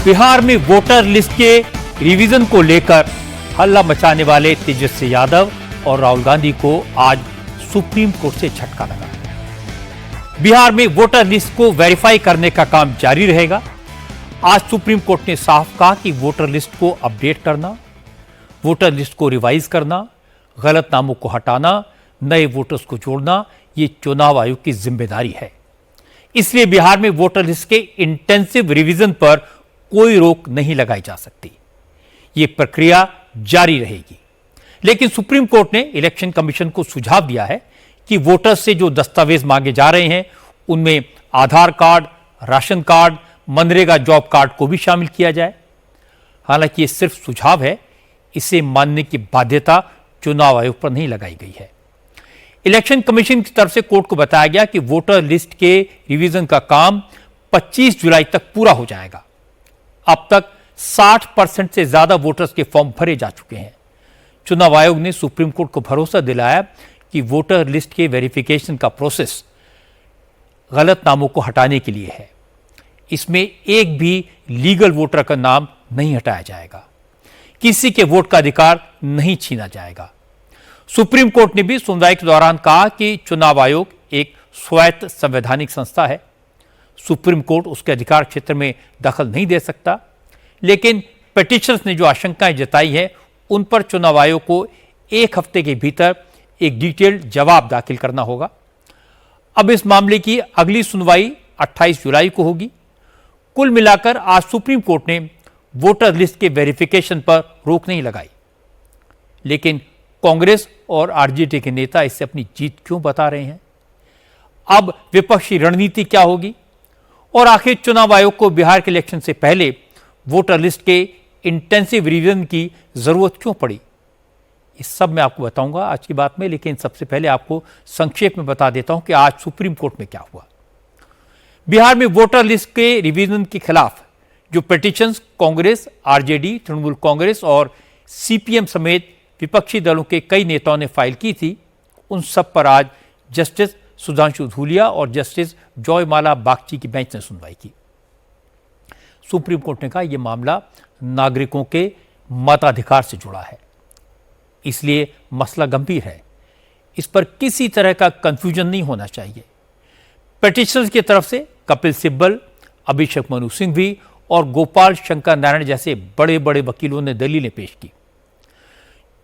बिहार में voter list के revision को लेकर हल्ला मचाने वाले तेजस्वी यादव और राहुल गांधी को आज सुप्रीम कोर्ट से झटका लगा। बिहार में वोटर लिस्ट को वेरीफाई करने का काम जारी रहेगा। आज सुप्रीम कोर्ट ने साफ कहा कि वोटर लिस्ट को अपडेट करना, वोटर लिस्ट को रिवाइज करना, गलत नामों को हटाना, नए वोटर्स को जोड़ना, ये चुनाव आयोग की जिम्मेदारी है। इसलिए बिहार में वोटर लिस्ट के इंटेंसिव रिवीजन पर कोई रोक नहीं लगाई जा सकती। ये प्रक्रिया जारी रहेगी। लेकिन सुप्रीम कोर्ट ने इलेक्शन कमीशन को सुझाव दिया है कि वोटर्स से जो दस्तावेज मांगे जा रहे हैं उनमें Aadhaar card, ration card, MNREGA job card को भी शामिल किया जाए। हालांकि ये सिर्फ सुझाव है, इसे मानने की बाध्यता चुनाव आयोग पर नहीं लगाई गई है। इलेक्शन कमीशन की तरफ से कोर्ट को बताया गया कि वोटर लिस्ट के रिवीजन का काम 25 जुलाई तक पूरा हो जाएगा। अब तक 60% से ज्यादा वोटर्स के फॉर्म भरे जा चुके हैं। चुनाव आयोग ने सुप्रीम कोर्ट को भरोसा दिलाया कि वोटर लिस्ट के वेरिफिकेशन का प्रोसेस गलत नामों को हटाने के लिए है। इसमें एक भी लीगल वोटर का नाम नहीं हटाया जाएगा। किसी के वोट का अधिकार नहीं छीना जाएगा। सुप्रीम कोर्ट ने भी सुनवाई के दौरान कहा कि चुनाव आयोग एक स्वायत्त संवैधानिक संस्था है। सुप्रीम कोर्ट उसके अधिकार क्षेत्र में दखल नहीं दे सकता। लेकिन पिटीशनर्स ने जो आशंकाएं जताई है उन पर चुनाव आयोग को एक हफ्ते के भीतर एक डिटेल्ड जवाब दाखिल करना होगा। अब इस मामले की अगली सुनवाई 28 जुलाई को होगी। कुल मिलाकर आज सुप्रीम कोर्ट ने वोटर लिस्ट के वेरिफिकेशन पर रोक नहीं लगाई। लेकिन कांग्रेस और आरजेडी के नेता इससे अपनी जीत क्यों बता रहे हैं? अब विपक्षी रणनीति क्या होगी? और आखिर चुनाव आयोग को बिहार के इलेक्शन से पहले वोटर लिस्ट के इंटेंसिव रिवीजन की जरूरत क्यों पड़ी? इस सब मैं आपको बताऊंगा आज की बात में। लेकिन सबसे पहले आपको संक्षेप में बता देता हूं कि आज सुप्रीम कोर्ट में क्या हुआ। बिहार में वोटर लिस्ट के रिवीजन के खिलाफ जो पिटीशंस कांग्रेस, आरजेडी, तृणमूल कांग्रेस और सीपीएम समेत विपक्षी दलों के कई नेताओं ने फाइल की थी, उन सब पर आज जस्टिस सुधांशु धूलिया और जस्टिस जॉयमाला बागची की बेंच ने सुनवाई की। सुप्रीम कोर्ट ने कहा यह मामला नागरिकों के मताधिकार से जुड़ा है, इसलिए मसला गंभीर है। इस पर किसी तरह का कंफ्यूजन नहीं होना चाहिए। पिटीशनर्स की तरफ से कपिल सिब्बल, अभिषेक मनु सिंघवी और गोपाल शंकर नारायण जैसे बड़े बड़े वकीलों ने दलीलें पेश की।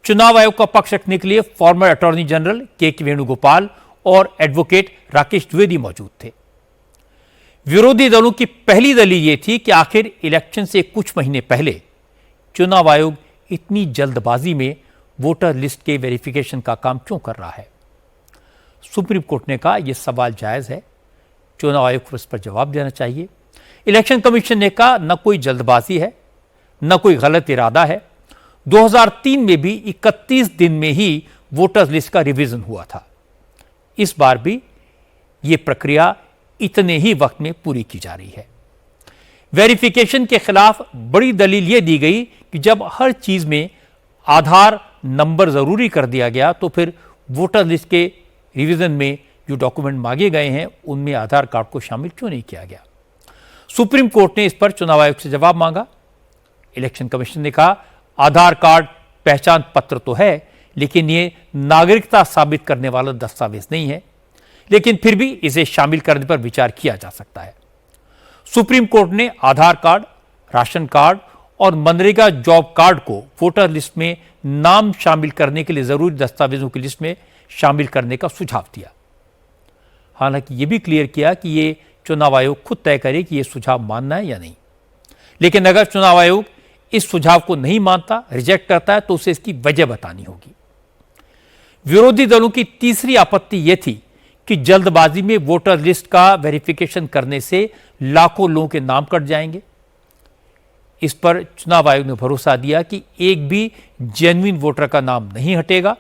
चुनाव आयोग का पक्ष रखने के लिए फॉर्मर अटॉर्नी जनरल के वेणुगोपाल और एडवोकेट राकेश द्विवेदी मौजूद थे। विरोधी दलों की पहली दलील यह थी कि आखिर इलेक्शन से कुछ महीने पहले चुनाव आयोग इतनी जल्दबाजी में वोटर लिस्ट के वेरिफिकेशन का काम क्यों कर रहा है? सुप्रीम कोर्ट ने कहा यह सवाल जायज है, चुनाव आयोग को इस पर जवाब देना चाहिए। इलेक्शन कमीशन ने कहा न कोई जल्दबाजी है, न कोई गलत इरादा है। 2003 में भी 31 दिन में ही वोटर लिस्ट का रिवीजन हुआ था। इस बार भी यह प्रक्रिया इतने ही वक्त में पूरी की जा रही है। वेरिफिकेशन के खिलाफ बड़ी दलील यह दी गई कि जब हर चीज में आधार नंबर जरूरी कर दिया गया तो फिर वोटर लिस्ट के रिवीजन में जो डॉक्यूमेंट मांगे गए हैं उनमें आधार कार्ड को शामिल क्यों नहीं किया गया? सुप्रीम कोर्ट ने इस पर चुनाव आयोग से जवाब मांगा। इलेक्शन कमीशन ने कहा आधार कार्ड पहचान पत्र तो है, लेकिन यह नागरिकता साबित करने वाला दस्तावेज नहीं है, लेकिन फिर भी इसे शामिल करने पर विचार किया जा सकता है। सुप्रीम कोर्ट ने आधार कार्ड, राशन कार्ड और मनरेगा जॉब कार्ड को वोटर लिस्ट में नाम शामिल करने के लिए जरूरी दस्तावेजों की लिस्ट में शामिल करने का सुझाव दिया। हालांकि यह भी क्लियर किया कि यह चुनाव आयोग खुद तय करे कि यह सुझाव मानना है या नहीं। लेकिन अगर चुनाव आयोग इस सुझाव को नहीं मानता, रिजेक्ट करता है, तो उसे इसकी वजह बतानी होगी। विरोधी दलों की तीसरी आपत्ति यह थी कि जल्दबाजी में वोटर लिस्ट का वेरिफिकेशन करने से लाखों लोगों के नाम कट जाएंगे। इस पर चुनाव आयोग ने भरोसा दिया कि एक भी जेन्युइन वोटर का नाम नहीं हटेगा।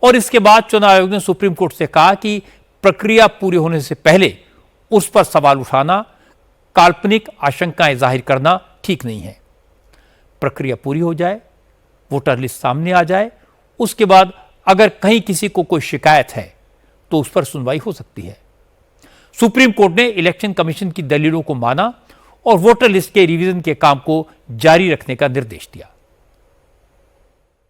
और इसके बाद चुनाव आयोग ने सुप्रीम कोर्ट से कहा कि प्रक्रिया पूरी होने से पहले उस पर सवाल उठाना, काल्पनिक आशंकाएं जाहिर करना ठीक नहीं है। प्रक्रिया पूरी हो जाए, वोटर लिस्ट सामने आ जाए, उसके बाद अगर कहीं किसी को कोई शिकायत है तो उस पर सुनवाई हो सकती है। सुप्रीम कोर्ट ने इलेक्शन कमीशन की दलीलों को माना और वोटर लिस्ट के रिवीजन के काम को जारी रखने का निर्देश दिया।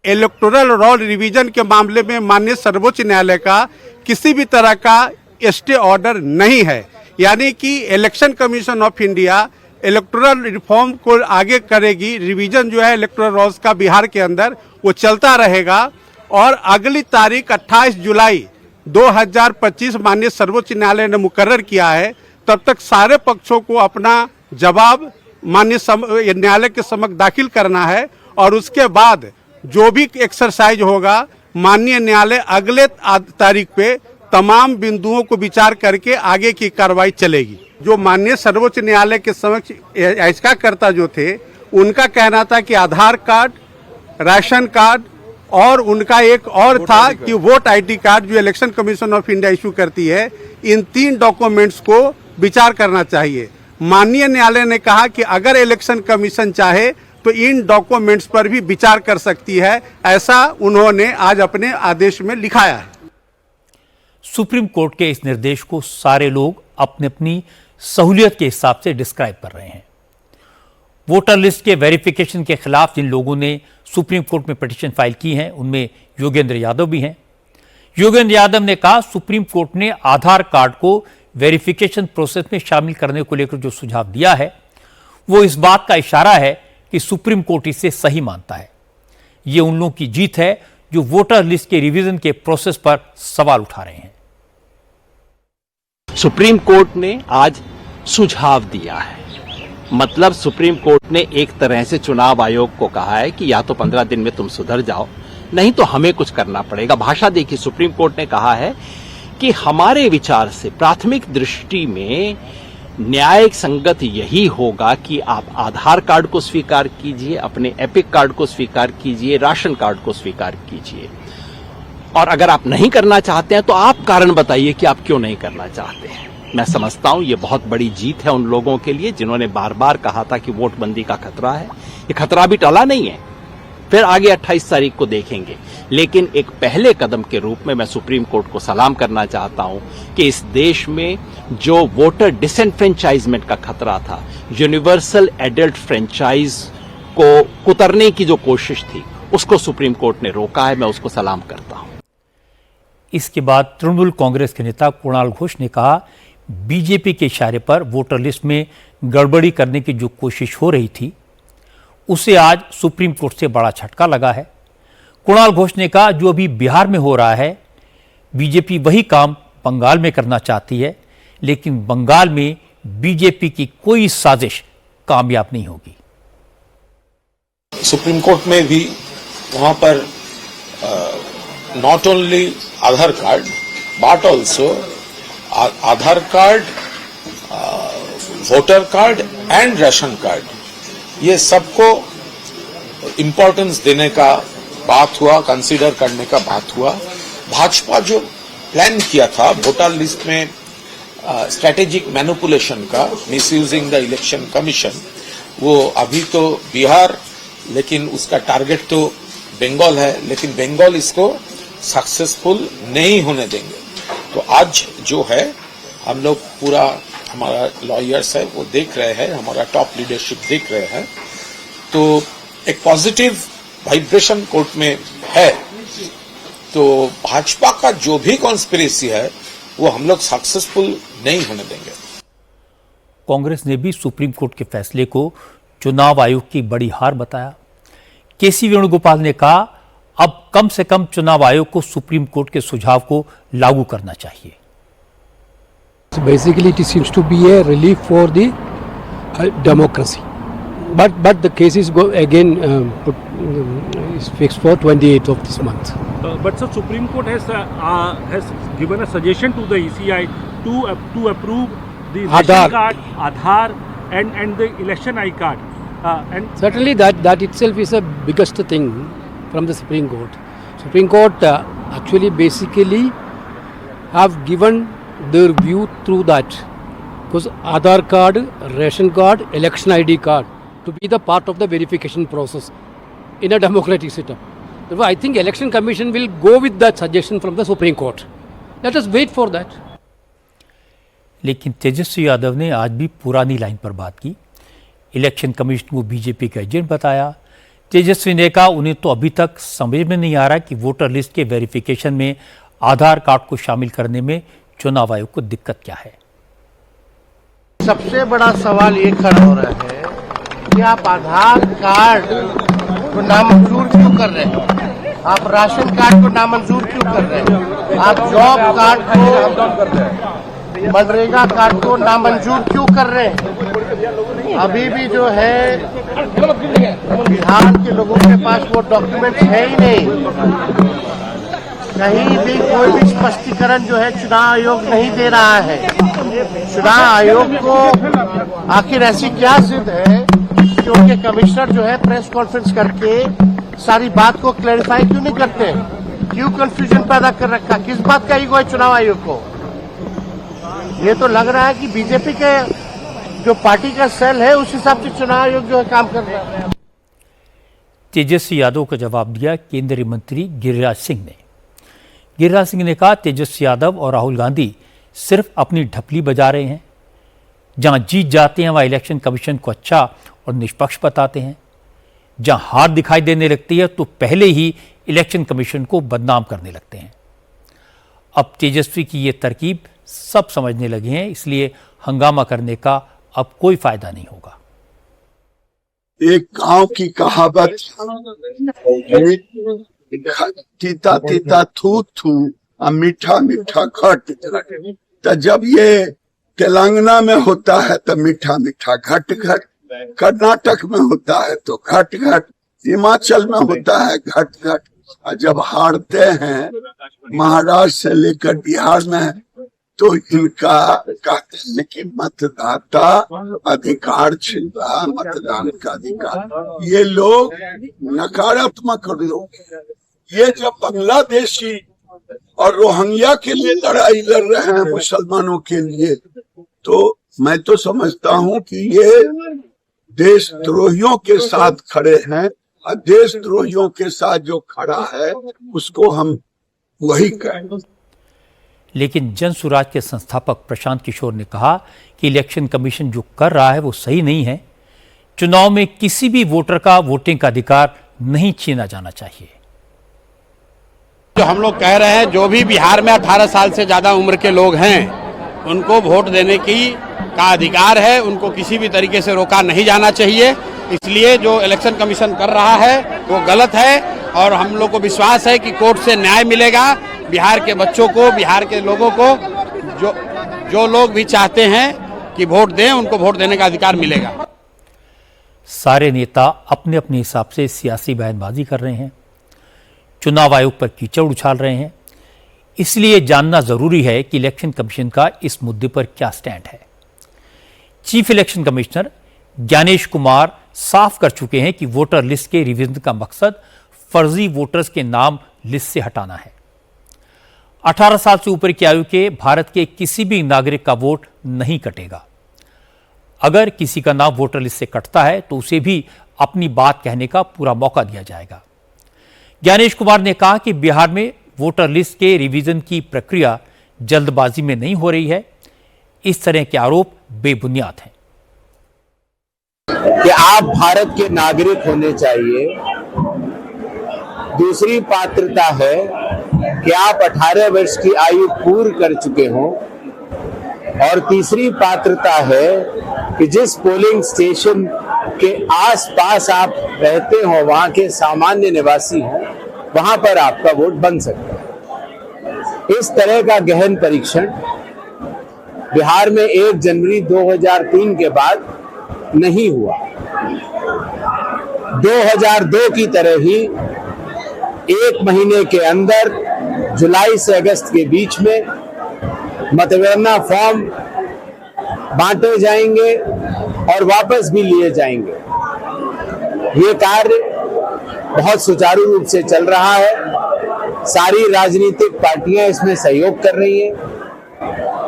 इलेक्टोरल रोल रिवीजन के मामले में माननीय सर्वोच्च न्यायालय का किसी भी तरह का स्टे ऑर्डर नहीं है, यानी कि election commission of India electoral reform को आगे करेगी। रिवीजन जो है इलेक्टोरल रोल्स का बिहार के अंदर वो चलता रहेगा और अगली तारीख 28 जुलाई 2025 माननीय सर्वोच्च न्यायालय ने मुकर्रर किया है। तब तक सारे पक्षों को अपना जवाब माननीय न्यायालय के समक्ष दाखिल करना है और उसके बाद जो भी एक्सरसाइज होगा माननीय न्यायालय अगले तारीख पे तमाम बिंदुओं को विचार करके आगे की कार्रवाई चलेगी। जो माननीय सर्वोच्च न्यायालय के समक्ष याचिकाकर्ता जो थे उनका कहना था कि आधार कार्ड, राशन कार्ड और उनका एक और था कि वोट आईडी कार्ड जो election commission of India issue करती है, इन 3 डॉक्यूमेंट्स को विचार करना चाहिए। माननीय न्यायालय ने कहा कि अगर इलेक्शन कमीशन चाहे तो इन डॉक्यूमेंट्स पर भी विचार कर सकती है, ऐसा उन्होंने आज अपने आदेश में लिखाया है। सुप्रीम कोर्ट के इस निर्देश को सारे लोग अपनी अपनी सहूलियत के हिसाब से डिस्क्राइब कर रहे हैं। वोटर लिस्ट के वेरिफिकेशन के खिलाफ जिन लोगों ने सुप्रीम कोर्ट में पिटीशन फाइल की है उनमें योगेंद्र यादव भी हैं। योगेंद्र यादव ने कहा सुप्रीम कोर्ट ने आधार कार्ड को वेरिफिकेशन प्रोसेस में शामिल करने को लेकर जो सुझाव दिया है वो इस बात का इशारा है कि सुप्रीम कोर्ट इसे सही मानता है। ये उन लोगों की जीत है जो वोटर लिस्ट के रिवीजन के प्रोसेस पर सवाल उठा रहे हैं। सुप्रीम कोर्ट ने आज सुझाव दिया है, मतलब सुप्रीम कोर्ट ने एक तरह से चुनाव आयोग को कहा है कि या तो 15 दिन में तुम सुधर जाओ, नहीं तो हमें कुछ करना पड़ेगा। भाषा देखिए, सुप्रीम कोर्ट ने कहा है कि हमारे विचार से प्राथमिक दृष्टि में न्यायिक संगत यही होगा कि आप आधार कार्ड को स्वीकार कीजिए, अपने एपिक कार्ड को स्वीकार कीजिए, राशन कार्ड को स्वीकार कीजिए, और अगर आप नहीं करना चाहते हैं तो आप कारण बताइए कि आप क्यों नहीं करना चाहते हैं। मैं समझता हूं ये बहुत बड़ी जीत है उन लोगों के लिए जिन्होंने बार बार कहा था कि वोटबंदी का खतरा है। ये खतरा भी टला नहीं है, फिर आगे 28 तारीख को देखेंगे। लेकिन एक पहले कदम के रूप में मैं सुप्रीम कोर्ट को सलाम करना चाहता हूं कि इस देश में जो वोटर डिसएनफ्रेंचाइजमेंट का खतरा था, यूनिवर्सल एडल्ट फ्रेंचाइज को कुतरने की जो कोशिश थी, उसको सुप्रीम कोर्ट ने रोका है। मैं उसको सलाम करता हूं। इसके बाद तृणमूल कांग्रेस के नेता कुणाल घोष ने कहा बीजेपी के इशारे पर वोटर लिस्ट में गड़बड़ी करने की जो कोशिश हो रही थी उसे आज सुप्रीम कोर्ट से बड़ा झटका लगा है। कुणाल घोष ने कहा जो अभी बिहार में हो रहा है बीजेपी वही काम बंगाल में करना चाहती है, लेकिन बंगाल में बीजेपी की कोई साजिश कामयाब नहीं होगी। सुप्रीम कोर्ट में भी वहां पर not only Aadhaar card but also Aadhaar card, voter card and ration card, ये सबको इम्पोर्टेंस देने का बात हुआ, कंसीडर करने का बात हुआ। भाजपा जो प्लान किया था वोटर लिस्ट में स्ट्रेटेजिक मैनिपुलेशन का, मिसयूजिंग द इलेक्शन कमीशन, वो अभी तो बिहार, लेकिन उसका टारगेट तो बंगाल है, लेकिन बंगाल इसको सक्सेसफुल नहीं होने देंगे। तो आज जो है हम लोग पूरा, हमारा लॉयर्स है वो देख रहे हैं, हमारा टॉप लीडरशिप देख रहे हैं, तो एक पॉजिटिव वाइब्रेशन कोर्ट में है। तो भाजपा का जो भी कॉन्स्पिरेसी है वो हम लोग सक्सेसफुल नहीं होने देंगे। कांग्रेस ने भी सुप्रीम कोर्ट के फैसले को चुनाव आयोग की बड़ी हार बताया। केसी वेणुगोपाल ने कहा अब कम से कम चुनाव आयोग को सुप्रीम कोर्ट के सुझाव को लागू करना चाहिए। So basically it seems to be a relief for the democracy, but the case is again is fixed for 28th of this month. But the Supreme Court has given a suggestion to the ECI to approve the ration card, Aadhaar and the election I card. And certainly that itself is a biggest thing from the Supreme Court. Supreme Court actually basically have given their view through that, because Aadhaar card, ration card, election ID card to be the part of the verification process in a democratic system. Therefore, I think Election Commission will go with that suggestion from the Supreme Court. Let us wait for that. लेकिन तेजस्वी यादव ने आज भी पुरानी line पर बात की election commission को BJP का एजेंट बताया। तेजस्वी ने कहा उन्हें तो अभी तक समझ में नहीं आ रहा कि वोटर लिस्ट के वेरिफिकेशन में आधार कार्ड को शामिल करने में चुनाव आयोग को दिक्कत क्या है। सबसे बड़ा सवाल ये खड़ा हो रहा है कि आप आधार कार्ड को नामंजूर क्यों कर रहे हैं, आप राशन कार्ड को नामंजूर क्यों कर रहे हैं, आप जॉब कार्ड को, मनरेगा कार्ड को नामंजूर क्यों कर रहे हैं। अभी भी जो है बिहार के लोगों के पास वो डॉक्यूमेंट्स है ही नहीं, कहीं भी कोई भी स्पष्टीकरण जो है चुनाव आयोग नहीं दे रहा है। चुनाव आयोग को आखिर ऐसी क्या जिद है कि उनके कमिश्नर जो है प्रेस कॉन्फ्रेंस करके सारी बात को क्लैरिफाई क्यों नहीं करते, क्यों कंफ्यूजन पैदा कर रखा, किस बात का ईगो है चुनाव आयोग को। ये तो लग रहा है कि बीजेपी के जो पार्टी का सेल है उस हिसाब से चुनाव आयोग जो है काम कर रहा है। तेजस्वी यादव का जवाब दिया केंद्रीय मंत्री गिरिराज सिंह ने। गिरिराज सिंह ने कहा तेजस्वी यादव और राहुल गांधी सिर्फ अपनी ढपली बजा रहे हैं। जहां जीत जाते हैं वहां इलेक्शन कमीशन को अच्छा और निष्पक्ष बताते हैं, जहां हार दिखाई देने लगती है तो पहले ही इलेक्शन कमीशन को बदनाम करने लगते हैं। अब तेजस्वी की ये तरकीब सब समझने लगे हैं, इसलिए हंगामा करने का अब कोई फायदा नहीं होगा। एक गांव की कहावत, तीता तीता थू थू और मीठा मीठा खट। तो जब ये तेलंगाना में होता है तो मीठा मीठा घट घट, कर्नाटक में होता है तो घट घट, हिमाचल में होता है घट घट, और जब हारते हैं महाराष्ट्र से लेकर बिहार में तो इनका कहते हैं कि मतदाता अधिकार छीन रहा, मतदान का अधिकार। ये लोग नकारात्मक लोग, ये जब बांग्लादेशी और रोहिंग्या के लिए लड़ाई लड़ रहे हैं मुसलमानों के लिए, तो मैं तो समझता हूं कि ये देशद्रोहियों के साथ खड़े हैं, और देशद्रोहियों के साथ जो खड़ा है उसको हम वही कहें। लेकिन जन सुराज के संस्थापक प्रशांत किशोर ने कहा कि इलेक्शन कमीशन जो कर रहा है वो सही नहीं है। चुनाव में किसी भी वोटर का वोटिंग का अधिकार नहीं छीना जाना चाहिए। जो हम लोग कह रहे हैं, जो भी बिहार में 18 साल से ज्यादा उम्र के लोग हैं उनको वोट देने का अधिकार है, उनको किसी भी तरीके से रोका नहीं जाना चाहिए। इसलिए जो इलेक्शन कमीशन कर रहा है वो गलत है, और हम लोग को विश्वास है कि कोर्ट से न्याय मिलेगा। बिहार के बच्चों को, बिहार के लोगों को, जो लोग भी चाहते हैं कि वोट दें उनको वोट देने का अधिकार मिलेगा। सारे नेता अपने अपने हिसाब से सियासी बयानबाजी कर रहे हैं, चुनाव आयोग पर कीचड़ उछाल रहे हैं। इसलिए जानना जरूरी है कि इलेक्शन कमीशन का इस मुद्दे पर क्या स्टैंड है। Chief election commissioner Gyanesh Kumar साफ कर चुके हैं कि वोटर लिस्ट के रिवीजन का मकसद फर्जी वोटर्स के नाम लिस्ट से हटाना है। 18 साल से ऊपर की आयु के भारत के किसी भी नागरिक का वोट नहीं कटेगा। अगर किसी का नाम वोटर लिस्ट से कटता है तो उसे भी अपनी बात कहने का पूरा मौका दिया जाएगा। ज्ञानेश कुमार ने कहा कि बिहार में वोटर लिस्ट के रिवीजन की प्रक्रिया जल्दबाजी में नहीं हो रही है। इस तरह के आरोप बेबुनियाद हैं। कि आप भारत के नागरिक होने चाहिए। दूसरी पात्रता है कि आप 18 वर्ष की आयु पूर्ण कर चुके हों, और तीसरी पात्रता है कि जिस पोलिंग स्टेशन के आसपास आप रहते हो, वहां के सामान्य निवासी हों, वहां पर आपका वोट बन सकता है। इस तरह का गहन परीक्षण बिहार में 1 जनवरी 2003 के बाद नहीं हुआ। 2002 की तरह ही 1 महीने के अंदर जुलाई से अगस्त के बीच में मतगणना फॉर्म बांटे जाएंगे और वापस भी लिए जाएंगे। ये कार्य बहुत सुचारू रूप से चल रहा है। सारी राजनीतिक पार्टियां इसमें सहयोग कर रही हैं।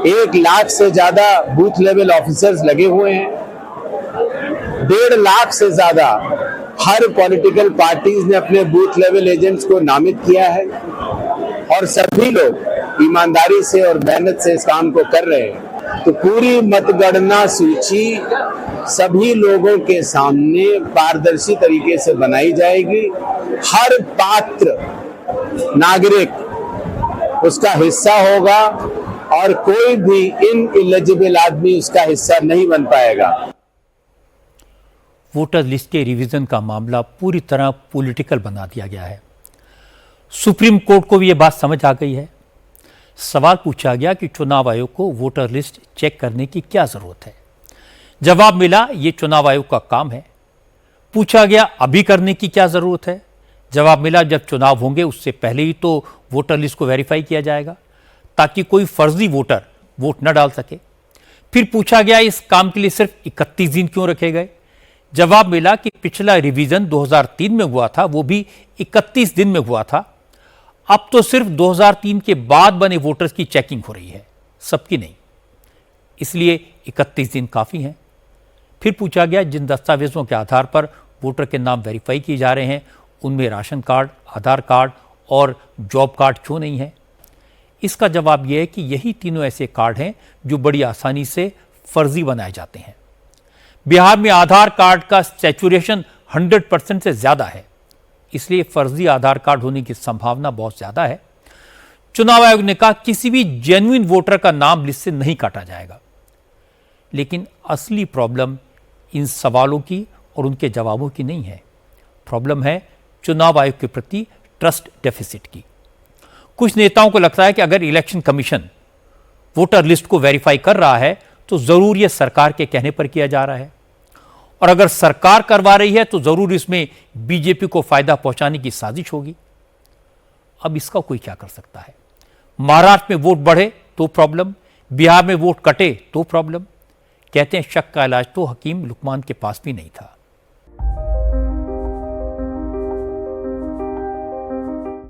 1 लाख से ज्यादा बूथ लेवल ऑफिसर्स लगे हुए हैं। 1.5 लाख से ज्यादा हर पॉलिटिकल पार्टीज ने अपने बूथ लेवल एजेंट्स को नामित किया है, और सभी लोग ईमानदारी से और मेहनत से इस काम को कर रहे हैं। तो पूरी मतगणना सूची सभी लोगों के सामने पारदर्शी तरीके से बनाई जाएगी। हर पात्र नागरिक उसका हिस्सा होगा और कोई भी इनएलिजिबल आदमी उसका हिस्सा नहीं बन पाएगा। वोटर लिस्ट के रिवीजन का मामला पूरी तरह पॉलिटिकल बना दिया गया है। सुप्रीम कोर्ट को भी यह बात समझ आ गई है। सवाल पूछा गया कि चुनाव आयोग को वोटर लिस्ट चेक करने की क्या जरूरत है। जवाब मिला, यह चुनाव आयोग का काम है। पूछा गया, अभी करने की क्या जरूरत है। जवाब मिला, जब चुनाव होंगे उससे पहले ही तो वोटर लिस्ट को वेरीफाई किया जाएगा ताकि कोई फर्जी वोटर वोट न डाल सके। फिर पूछा गया, इस काम के लिए सिर्फ 31 दिन क्यों रखे गए। जवाब मिला कि पिछला रिवीजन 2003 में हुआ था, वो भी 31 दिन में हुआ था। अब तो सिर्फ 2003 के बाद बने वोटर्स की चेकिंग हो रही है, सबकी नहीं, इसलिए 31 दिन काफी हैं। फिर पूछा गया, जिन दस्तावेजों के आधार पर वोटर के नाम वेरीफाई किए जा रहे हैं उनमें राशन कार्ड, आधार कार्ड और जॉब कार्ड क्यों नहीं है। इसका जवाब यह है कि यही तीनों ऐसे कार्ड हैं जो बड़ी आसानी से फर्जी बनाए जाते हैं। बिहार में आधार कार्ड का सैचुरेशन 100% से ज्यादा है, इसलिए फर्जी आधार कार्ड होने की संभावना बहुत ज्यादा है। चुनाव आयोग ने कहा किसी भी जेन्युइन वोटर का नाम लिस्ट से नहीं काटा जाएगा। लेकिन असली प्रॉब्लम इन सवालों की और उनके जवाबों की नहीं है। प्रॉब्लम है चुनाव आयोग के प्रति ट्रस्ट डेफिसिट की। कुछ नेताओं को लगता है कि अगर इलेक्शन कमीशन वोटर लिस्ट को वेरीफाई कर रहा है तो जरूर यह सरकार के कहने पर किया जा रहा है, और अगर सरकार करवा रही है तो जरूर इसमें बीजेपी को फायदा पहुंचाने की साजिश होगी। अब इसका कोई क्या कर सकता है। महाराष्ट्र में वोट बढ़े तो प्रॉब्लम, बिहार में वोट कटे तो प्रॉब्लम। कहते हैं शक का इलाज तो हकीम लुकमान के पास भी नहीं था।